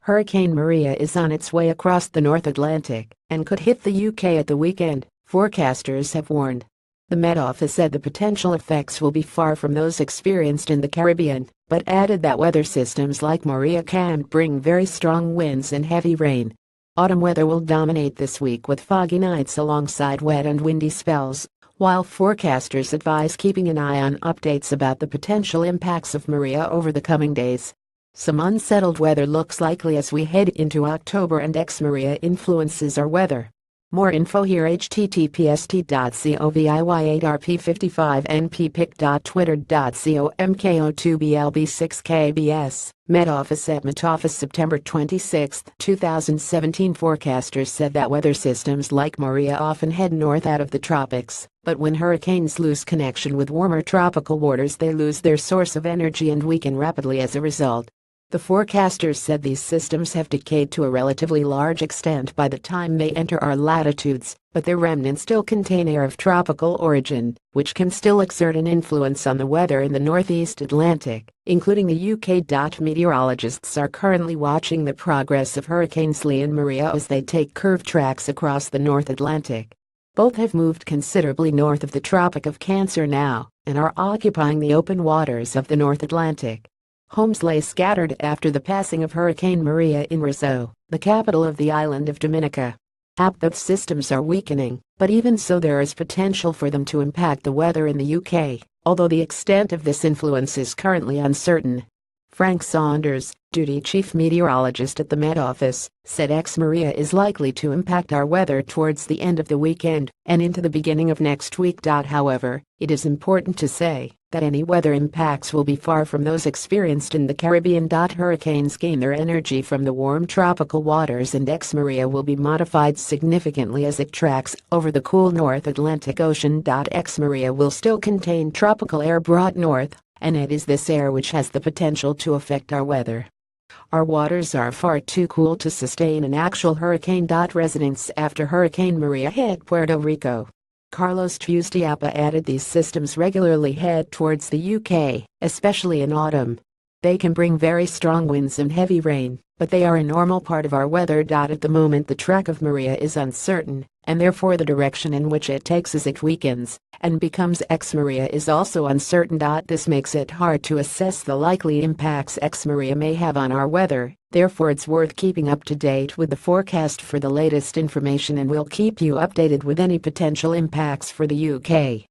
Hurricane Maria is on its way across the North Atlantic and could hit the UK at the weekend, forecasters have warned. The Met Office said the potential effects will be far from those experienced in the Caribbean, but added that weather systems like Maria can bring very strong winds and heavy rain. Autumn weather will dominate this week with foggy nights alongside wet and windy spells, while forecasters advise keeping an eye on updates about the potential impacts of Maria over the coming days. Some unsettled weather looks likely as we head into October and Maria influences our weather. More info here: https://viy8rp55nppik.twitter.co/mko2blb6kbs. Met Office at Met Office September 26, 2017. Forecasters said that weather systems like Maria often head north out of the tropics, but when hurricanes lose connection with warmer tropical waters, they lose their source of energy and weaken rapidly as a result. The forecasters said these systems have decayed to a relatively large extent by the time they enter our latitudes, but their remnants still contain air of tropical origin, which can still exert an influence on the weather in the Northeast Atlantic, including the UK. Meteorologists are currently watching the progress of Hurricanes Lee and Maria as they take curved tracks across the North Atlantic. Both have moved considerably north of the Tropic of Cancer now and are occupying the open waters of the North Atlantic. Homes lay scattered after the passing of Hurricane Maria in Rizzo, the capital of the island of Dominica. Both systems are weakening, but even so there is potential for them to impact the weather in the UK, although the extent of this influence is currently uncertain. Frank Saunders, Duty Chief Meteorologist at the Met Office, said Maria is likely to impact our weather towards the end of the weekend and into the beginning of next week. However, it is important to say that any weather impacts will be far from those experienced in the Caribbean. Hurricanes gain their energy from the warm tropical waters, and Maria will be modified significantly as it tracks over the cool North Atlantic Ocean. Maria will still contain tropical air brought north, and it is this air which has the potential to affect our weather. Our waters are far too cool to sustain an actual hurricane. Residents after Hurricane Maria hit Puerto Rico. Carlos Trustiapa added these systems regularly head towards the UK, especially in autumn. They can bring very strong winds and heavy rain, but they are a normal part of our weather. At the moment the track of Maria is uncertain, and therefore the direction in which it takes as it weakens and becomes Maria is also uncertain. This makes it hard to assess the likely impacts Maria may have on our weather. Therefore it's worth keeping up to date with the forecast for the latest information, and we'll keep you updated with any potential impacts for the UK.